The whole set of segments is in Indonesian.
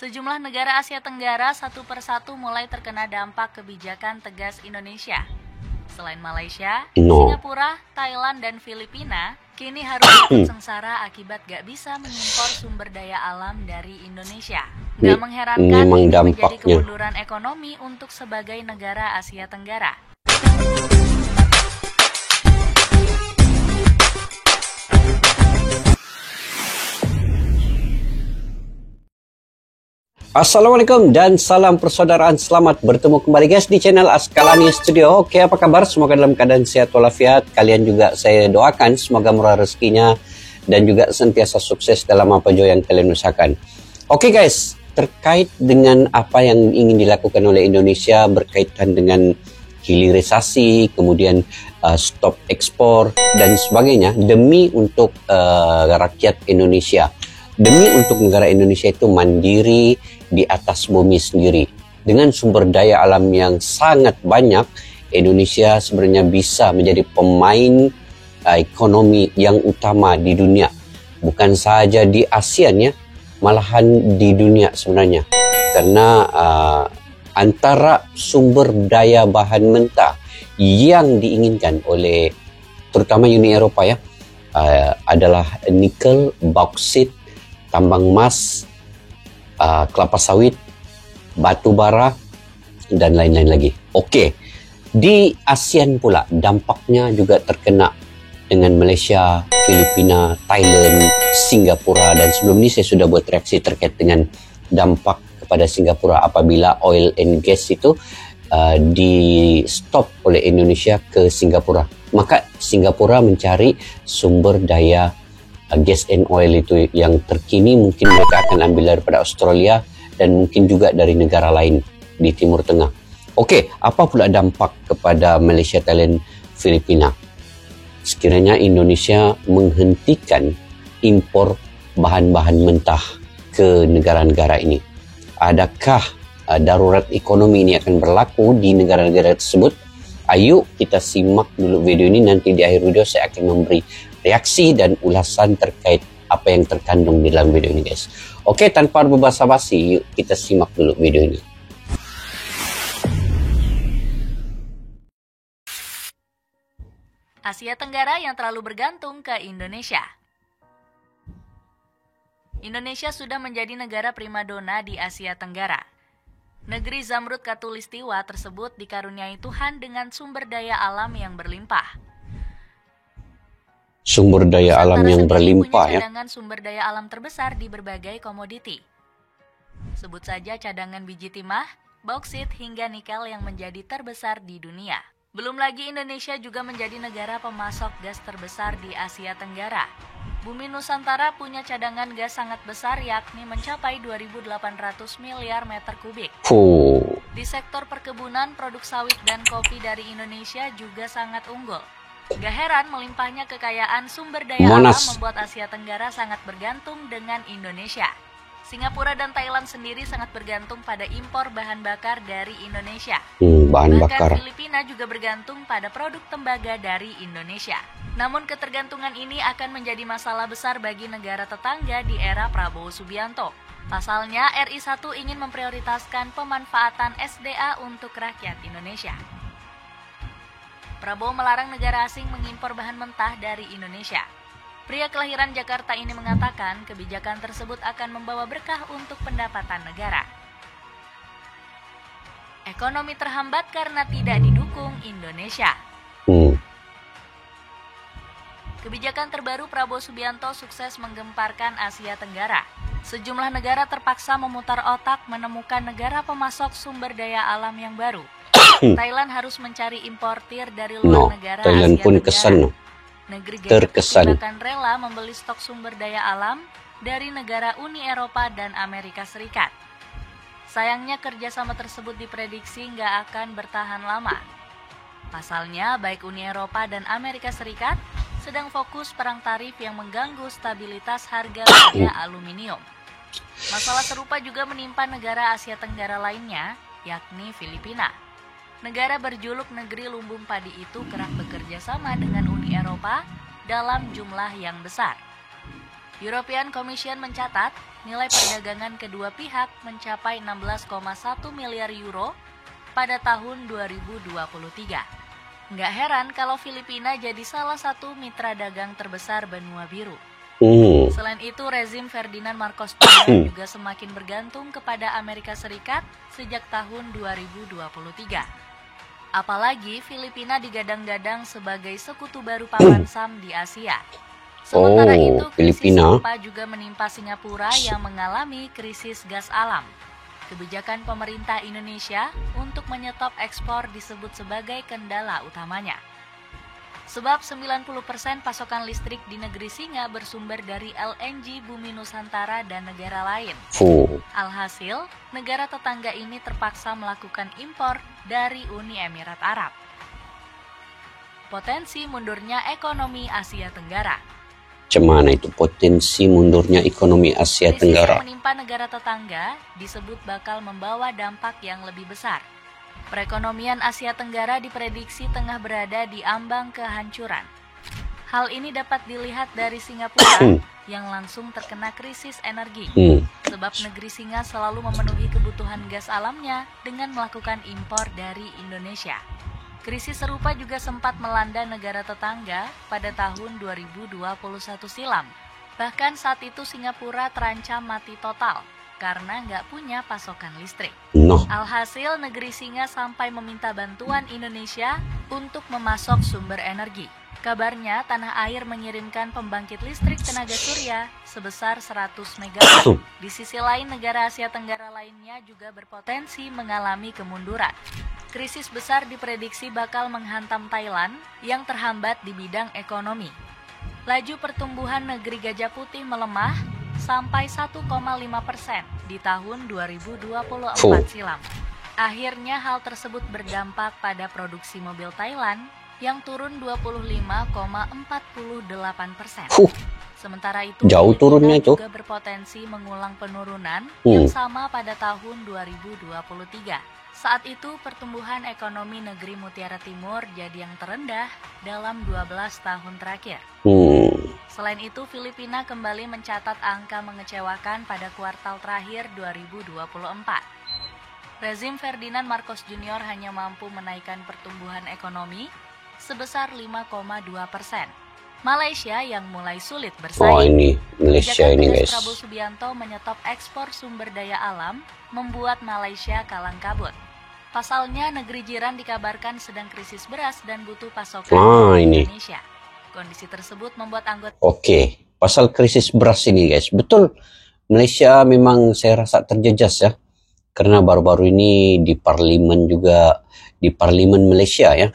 Sejumlah negara Asia Tenggara satu persatu mulai terkena dampak kebijakan tegas Indonesia. Selain Malaysia, Singapura, Thailand, dan Filipina kini harus ikut sengsara akibat gak bisa mengimpor sumber daya alam dari Indonesia. Gak mengherankan ini menjadi kemunduran ekonomi untuk sebagai negara Asia Tenggara. Assalamualaikum dan salam persaudaraan. Selamat bertemu kembali guys di channel Askalani Studio. Oke, apa kabar? Semoga dalam keadaan sehat walafiat. Kalian juga saya doakan semoga murah rezekinya dan juga sentiasa sukses dalam apa juga yang kalian usahakan. Oke guys, terkait dengan apa yang ingin dilakukan oleh Indonesia berkaitan dengan hilirisasi, kemudian stop ekspor dan sebagainya demi untuk rakyat Indonesia. Demi untuk negara Indonesia itu mandiri di atas bumi sendiri. Dengan sumber daya alam yang sangat banyak, Indonesia sebenarnya bisa menjadi pemain ekonomi yang utama di dunia. Bukan saja di ASEAN ya, malahan di dunia sebenarnya. Karena antara sumber daya bahan mentah yang diinginkan oleh terutama Uni Eropa ya, adalah nikel, bauksit, tambang emas, kelapa sawit, batu bara, dan lain-lain lagi. Oke, di ASEAN pula dampaknya juga terkena dengan Malaysia, Filipina, Thailand, Singapura, dan sebelum ini saya sudah buat reaksi terkait dengan dampak kepada Singapura apabila oil and gas itu di stop oleh Indonesia ke Singapura. Maka Singapura mencari sumber daya gas and oil itu yang terkini, mungkin mereka akan ambil daripada Australia dan mungkin juga dari negara lain di Timur Tengah. Oke, apa pula dampak kepada Malaysia, Thailand, Filipina? Sekiranya Indonesia menghentikan impor bahan-bahan mentah ke negara-negara ini, adakah darurat ekonomi ini akan berlaku di negara-negara tersebut? Ayo kita simak dulu video ini, nanti di akhir video saya akan memberi reaksi dan ulasan terkait apa yang terkandung di dalam video ini guys. Oke, tanpa berbasa-basi, yuk kita simak dulu video ini. Asia Tenggara yang terlalu bergantung ke Indonesia. Indonesia sudah menjadi negara primadona di Asia Tenggara. Negeri Zamrud Khatulistiwa tersebut dikaruniai Tuhan dengan sumber daya alam yang berlimpah. Sumber daya alam yang berlimpah ya. Cadangan sumber daya alam terbesar di berbagai komoditi. Sebut saja cadangan biji timah, bauksit hingga nikel yang menjadi terbesar di dunia. Belum lagi Indonesia juga menjadi negara pemasok gas terbesar di Asia Tenggara. Bumi Nusantara punya cadangan gas sangat besar yakni mencapai 2.800 miliar meter kubik. Di sektor perkebunan, produk sawit dan kopi dari Indonesia juga sangat unggul. Gak heran melimpahnya kekayaan sumber daya alam membuat Asia Tenggara sangat bergantung dengan Indonesia. Singapura dan Thailand sendiri sangat bergantung pada impor bahan bakar dari Indonesia. Bahkan Filipina juga bergantung pada produk tembaga dari Indonesia. Namun ketergantungan ini akan menjadi masalah besar bagi negara tetangga di era Prabowo Subianto. Pasalnya, RI 1 ingin memprioritaskan pemanfaatan SDA untuk rakyat Indonesia. Prabowo melarang negara asing mengimpor bahan mentah dari Indonesia. Pria kelahiran Jakarta ini mengatakan kebijakan tersebut akan membawa berkah untuk pendapatan negara. Ekonomi terhambat karena tidak didukung Indonesia. Kebijakan terbaru Prabowo Subianto sukses menggemparkan Asia Tenggara. Sejumlah negara terpaksa memutar otak menemukan negara pemasok sumber daya alam yang baru. Thailand harus mencari importir dari luar negara Thailand Asia pun Tenggara. Negeri terkesan bahkan rela membeli stok sumber daya alam dari negara Uni Eropa dan Amerika Serikat. Sayangnya kerjasama tersebut diprediksi nggak akan bertahan lama. Pasalnya baik Uni Eropa dan Amerika Serikat sedang fokus perang tarif yang mengganggu stabilitas harga baja aluminium. Masalah serupa juga menimpa negara Asia Tenggara lainnya, yakni Filipina. Negara berjuluk negeri lumbung padi itu kerap bekerja sama dengan Uni Eropa dalam jumlah yang besar. European Commission mencatat nilai perdagangan kedua pihak mencapai 16,1 miliar euro pada tahun 2023. Nggak heran kalau Filipina jadi salah satu mitra dagang terbesar benua biru. Selain itu, rezim Ferdinand Marcos Jr. juga semakin bergantung kepada Amerika Serikat sejak tahun 2023. Apalagi Filipina digadang-gadang sebagai sekutu baru Paman Sam di Asia. Sementara itu, krisis serupa juga menimpa Singapura yang mengalami krisis gas alam. Kebijakan pemerintah Indonesia untuk menyetop ekspor disebut sebagai kendala utamanya. Sebab 90% pasokan listrik di negeri Singa bersumber dari LNG Bumi Nusantara dan negara lain. Alhasil, negara tetangga ini terpaksa melakukan impor dari Uni Emirat Arab. Potensi mundurnya ekonomi Asia Tenggara. Cemana itu potensi mundurnya ekonomi Asia Tenggara? Krisis yang menimpa negara tetangga disebut bakal membawa dampak yang lebih besar. Perekonomian Asia Tenggara diprediksi tengah berada di ambang kehancuran. Hal ini dapat dilihat dari Singapura yang langsung terkena krisis energi. Sebab negeri Singa selalu memenuhi kebutuhan gas alamnya dengan melakukan impor dari Indonesia. Krisis serupa juga sempat melanda negara tetangga pada tahun 2021 silam. Bahkan saat itu Singapura terancam mati total karena nggak punya pasokan listrik. Alhasil, negeri Singa sampai meminta bantuan Indonesia untuk memasok sumber energi. Kabarnya, tanah air mengirimkan pembangkit listrik tenaga surya sebesar 100 MW. Di sisi lain, negara Asia Tenggara lainnya juga berpotensi mengalami kemunduran. Krisis besar diprediksi bakal menghantam Thailand yang terhambat di bidang ekonomi. Laju pertumbuhan negeri Gajah Putih melemah sampai 1,5% di tahun 2024 silam. Akhirnya hal tersebut berdampak pada produksi mobil Thailand yang turun 25,48%. Sementara itu, jauh turunnya itu juga berpotensi mengulang penurunan yang sama pada tahun 2023. Saat itu pertumbuhan ekonomi negeri Mutiara Timur jadi yang terendah dalam 12 tahun terakhir. Selain itu, Filipina kembali mencatat angka mengecewakan pada kuartal terakhir 2024. Rezim Ferdinand Marcos Jr. hanya mampu menaikkan pertumbuhan ekonomi sebesar 5,2%. Malaysia yang mulai sulit bersaing. Ini Malaysia ini guys. Prabowo Subianto menyetop ekspor sumber daya alam membuat Malaysia kalang kabut. Pasalnya, negeri jiran dikabarkan sedang krisis beras dan butuh pasokan dari Indonesia. Kondisi tersebut membuat anggota... Pasal krisis beras ini guys. Betul, Malaysia memang saya rasa terjejas ya. Karena baru-baru ini di parlimen Malaysia ya.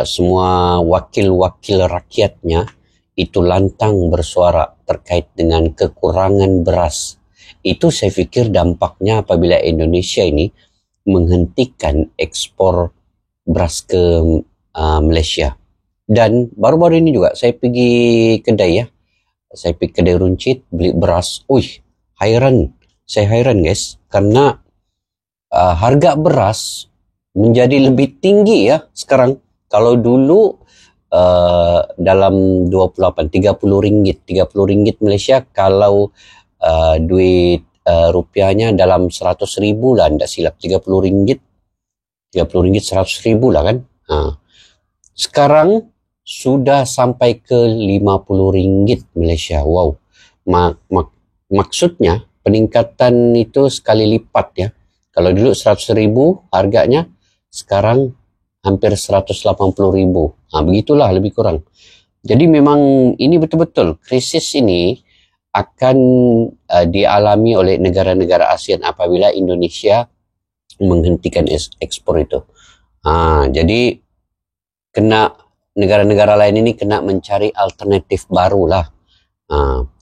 Semua wakil-wakil rakyatnya itu lantang bersuara terkait dengan kekurangan beras. Itu saya pikir dampaknya apabila Indonesia ini menghentikan ekspor beras ke Malaysia. Dan baru-baru ini juga saya pergi kedai ya. Saya pergi kedai runcit beli beras. Saya heran guys. Karena harga beras menjadi lebih tinggi ya sekarang. Kalau dulu dalam 30 ringgit Malaysia, kalau duit rupiahnya dalam 100 ribu lah, tidak silap 30 ringgit 100 ribu lah kan. Sekarang sudah sampai ke 50 ringgit Malaysia. Wow. Maksudnya peningkatan itu sekali lipat ya. Kalau dulu 100 ribu harganya, sekarang hampir 180 ribu. Begitulah lebih kurang. Jadi memang ini betul-betul krisis ini akan dialami oleh negara-negara ASEAN apabila Indonesia menghentikan ekspor itu. Jadi negara-negara lain ini kena mencari alternatif baru lah.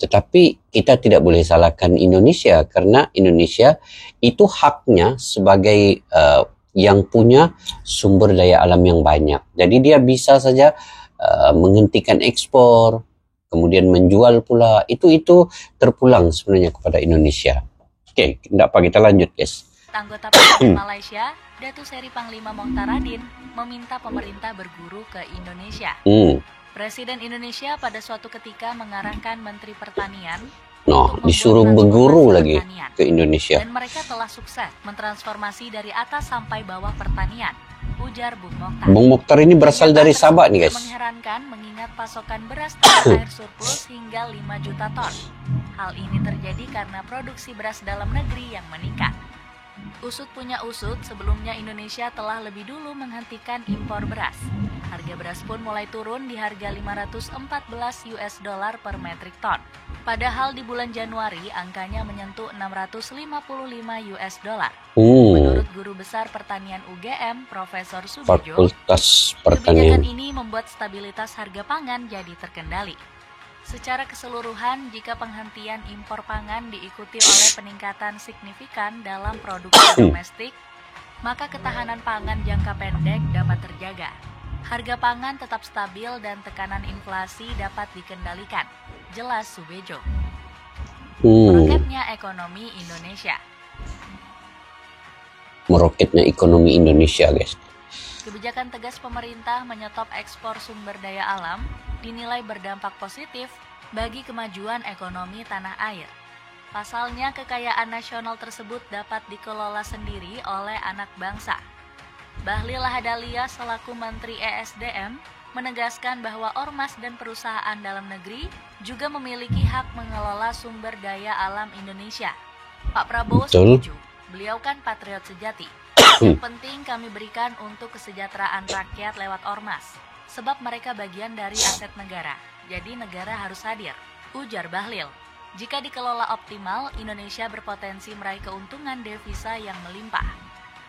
Tetapi kita tidak boleh salahkan Indonesia karena Indonesia itu haknya sebagai yang punya sumber daya alam yang banyak. Jadi dia bisa saja menghentikan ekspor, kemudian menjual pula. Itu terpulang sebenarnya kepada Indonesia. Tidak apa kita lanjut guys. Anggota Parlemen Malaysia, Datuk Seri Panglima Mohtaradin, meminta pemerintah berguru ke Indonesia. Presiden Indonesia pada suatu ketika mengarahkan Menteri Pertanian Nah, untuk disuruh membuat berguru transformasi lagi pertanian. ke Indonesia. Dan mereka telah sukses mentransformasi dari atas sampai bawah pertanian, ujar Bung Mokhtar. Bung Mokhtar ini berasal dari Pernyataan Sabah nih, tersebut guys. mengherankan mengingat pasokan beras tanah air surplus hingga 5 juta ton. Hal ini terjadi karena produksi beras dalam negeri yang meningkat. Usut punya usut, sebelumnya Indonesia telah lebih dulu menghentikan impor beras. Harga beras pun mulai turun di harga 514 US dollar per metrik ton. Padahal di bulan Januari angkanya menyentuh 655 US dollar. Menurut Guru Besar Pertanian UGM, Profesor Subejo, Fakultas kebijakan Pertanian. ini membuat stabilitas harga pangan jadi terkendali. Secara keseluruhan, jika penghentian impor pangan diikuti oleh peningkatan signifikan dalam produksi domestik, maka ketahanan pangan jangka pendek dapat terjaga. Harga pangan tetap stabil dan tekanan inflasi dapat dikendalikan, jelas Subejo. Meroketnya ekonomi Indonesia. Meroketnya ekonomi Indonesia, guys. Kebijakan tegas pemerintah menyetop ekspor sumber daya alam dinilai berdampak positif bagi kemajuan ekonomi tanah air. Pasalnya, kekayaan nasional tersebut dapat dikelola sendiri oleh anak bangsa. Bahlil Lahadalia selaku Menteri ESDM menegaskan bahwa ormas dan perusahaan dalam negeri juga memiliki hak mengelola sumber daya alam Indonesia. Pak Prabowo setuju, beliau kan patriot sejati. Yang penting kami berikan untuk kesejahteraan rakyat lewat ormas, sebab mereka bagian dari aset negara, jadi negara harus hadir, ujar Bahlil. Jika dikelola optimal, Indonesia berpotensi meraih keuntungan devisa yang melimpah.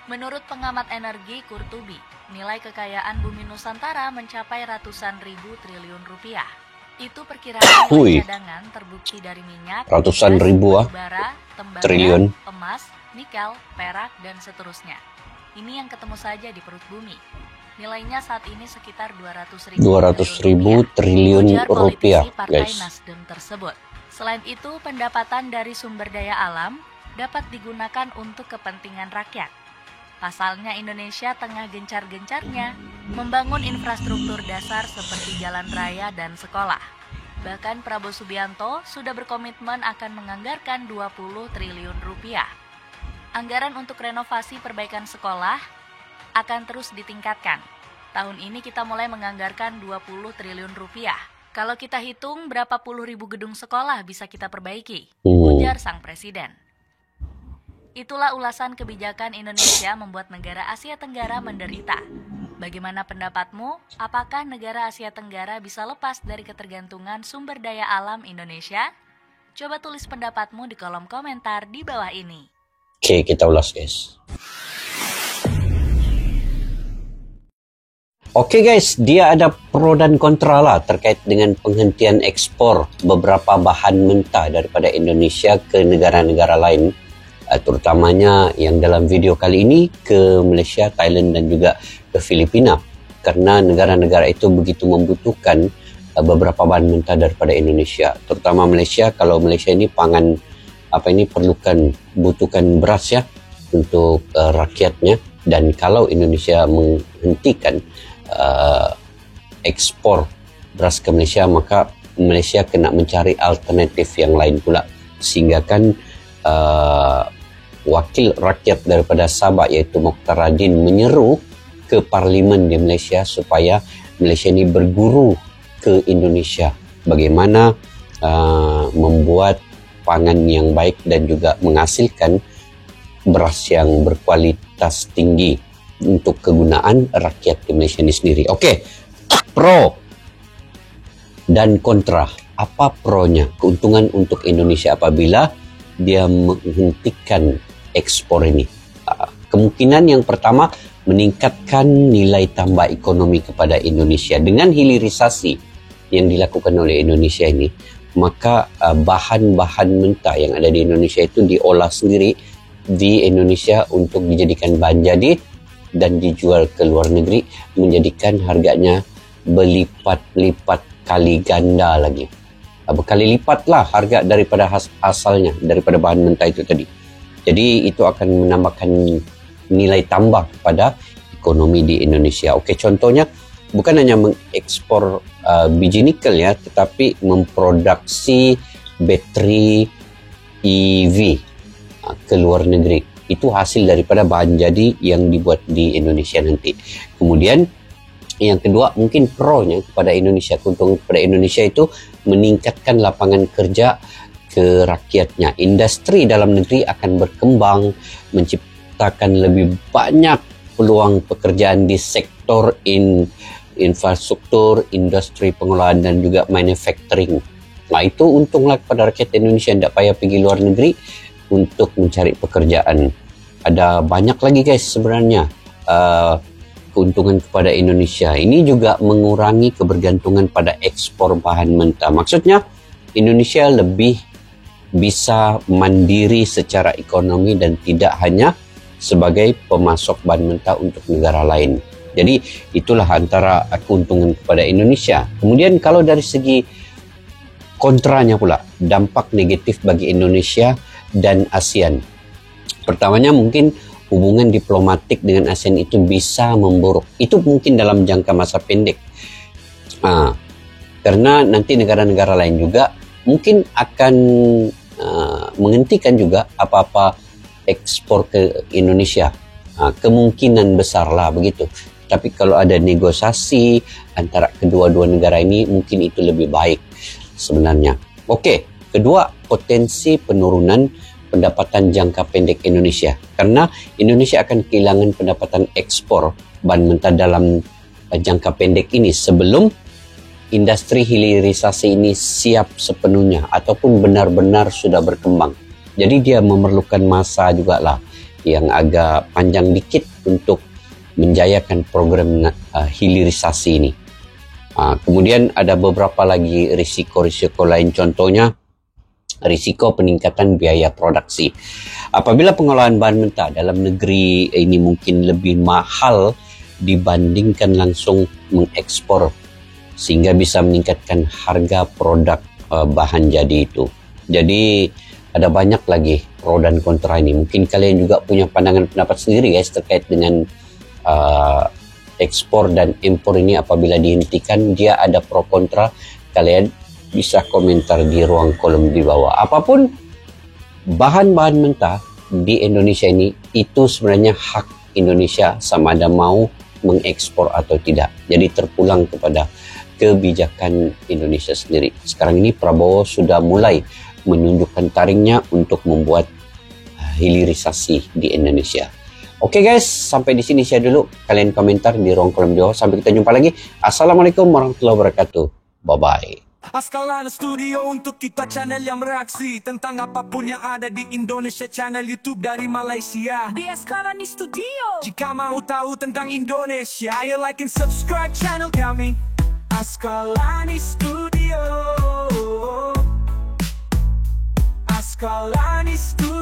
Menurut pengamat energi Kurtubi, nilai kekayaan bumi Nusantara mencapai ratusan ribu triliun rupiah. Itu perkiraan nilai cadangan terbukti dari minyak, ratusan ribu bara, tembaga, triliun, emas, nikel, perak, dan seterusnya. Ini yang ketemu saja di perut bumi. Nilainya saat ini sekitar 200 ribu triliun rupiah, Partai guys. Nasdem tersebut. Selain itu, pendapatan dari sumber daya alam dapat digunakan untuk kepentingan rakyat. Pasalnya Indonesia tengah gencar-gencarnya membangun infrastruktur dasar seperti jalan raya dan sekolah. Bahkan Prabowo Subianto sudah berkomitmen akan menganggarkan 20 triliun rupiah. Anggaran untuk renovasi perbaikan sekolah akan terus ditingkatkan. Tahun ini kita mulai menganggarkan 20 triliun rupiah. Kalau kita hitung berapa puluh ribu gedung sekolah bisa kita perbaiki, ujar sang presiden. Itulah ulasan kebijakan Indonesia membuat negara Asia Tenggara menderita. Bagaimana pendapatmu? Apakah negara Asia Tenggara bisa lepas dari ketergantungan sumber daya alam Indonesia? Coba tulis pendapatmu di kolom komentar di bawah ini. Oke, kita ulas, guys. Oke guys, dia ada pro dan kontra lah terkait dengan penghentian ekspor beberapa bahan mentah daripada Indonesia ke negara-negara lain, terutamanya yang dalam video kali ini ke Malaysia, Thailand dan juga ke Filipina, karena negara-negara itu begitu membutuhkan beberapa bahan mentah daripada Indonesia, terutama Malaysia. Kalau Malaysia ini butuhkan beras ya untuk rakyatnya, dan kalau Indonesia menghentikan ekspor beras ke Malaysia, maka Malaysia kena mencari alternatif yang lain pula, sehingga kan wakil rakyat daripada Sabah iaitu Mokhtar Radin menyeru ke Parlimen di Malaysia supaya Malaysia ini berguru ke Indonesia bagaimana membuat pangan yang baik dan juga menghasilkan beras yang berkualitas tinggi untuk kegunaan rakyat di Malaysia ini sendiri. Oke, pro dan kontra. Apa pronya? Keuntungan untuk Indonesia apabila dia menghentikan ekspor ini. Kemungkinan yang pertama, meningkatkan nilai tambah ekonomi kepada Indonesia. Dengan hilirisasi yang dilakukan oleh Indonesia ini, maka bahan-bahan mentah yang ada di Indonesia itu diolah sendiri di Indonesia untuk dijadikan bahan jadi dan dijual ke luar negeri, menjadikan harganya berlipat-lipat kali ganda lagi. Berkali lipat lah harga daripada asalnya, daripada bahan mentah itu tadi. Jadi itu akan menambahkan nilai tambah kepada ekonomi di Indonesia. Oke, contohnya bukan hanya mengekspor biji nikel ya, tetapi memproduksi baterai EV ke luar negeri. Itu hasil daripada bahan jadi yang dibuat di Indonesia nanti. Kemudian yang kedua, mungkin pro-nya kepada Indonesia, keuntungan kepada Indonesia itu meningkatkan lapangan kerja ke rakyatnya. Industri dalam negeri akan berkembang, menciptakan lebih banyak peluang pekerjaan di sektor infrastruktur, industri pengolahan dan juga manufacturing. Nah, itu untunglah kepada rakyat Indonesia yang tidak payah pergi luar negeri untuk mencari pekerjaan. Ada banyak lagi guys sebenarnya keuntungan kepada Indonesia. Ini juga mengurangi kebergantungan pada ekspor bahan mentah. Maksudnya Indonesia lebih bisa mandiri secara ekonomi dan tidak hanya sebagai pemasok bahan mentah untuk negara lain. Jadi itulah antara keuntungan kepada Indonesia. Kemudian kalau dari segi kontranya pula, dampak negatif bagi Indonesia dan ASEAN. Pertamanya mungkin hubungan diplomatik dengan ASEAN itu bisa memburuk. Itu mungkin dalam jangka masa pendek. Karena nanti negara-negara lain juga mungkin akan menghentikan juga apa-apa ekspor ke Indonesia. Kemungkinan besar lah begitu. Tapi kalau ada negosiasi antara kedua-dua negara ini, mungkin itu lebih baik sebenarnya. Oke. Kedua, potensi penurunan pendapatan jangka pendek Indonesia. Karena Indonesia akan kehilangan pendapatan ekspor bahan mentah dalam jangka pendek ini sebelum industri hilirisasi ini siap sepenuhnya ataupun benar-benar sudah berkembang. Jadi dia memerlukan masa juga lah yang agak panjang dikit untuk menjayakan program hilirisasi ini. Kemudian ada beberapa lagi risiko-risiko lain, contohnya risiko peningkatan biaya produksi. Apabila pengolahan bahan mentah dalam negeri ini mungkin lebih mahal dibandingkan langsung mengekspor, sehingga bisa meningkatkan harga produk bahan jadi itu. Jadi ada banyak lagi pro dan kontra ini. Mungkin kalian juga punya pandangan pendapat sendiri guys terkait dengan ekspor dan impor ini. Apabila dihentikan, dia ada pro kontra. Kalian bisa komentar di ruang kolom di bawah. Apapun bahan-bahan mentah di Indonesia ini, itu sebenarnya hak Indonesia sama ada mau mengekspor atau tidak. Jadi terpulang kepada kebijakan Indonesia sendiri. Sekarang ini Prabowo sudah mulai menunjukkan taringnya untuk membuat hilirisasi di Indonesia. Oke guys, sampai di sini saya dulu. Kalian komentar di ruang kolom di bawah. Sampai kita jumpa lagi. Assalamualaikum warahmatullahi wabarakatuh. Bye-bye. Askalana Studio untuk kita channel yang bereaksi tentang apapun yang ada di Indonesia, channel YouTube dari Malaysia di Askalani Studio. Jika mau tahu tentang Indonesia, ayo like and subscribe channel kami Askalani Studio. Askalani Studio.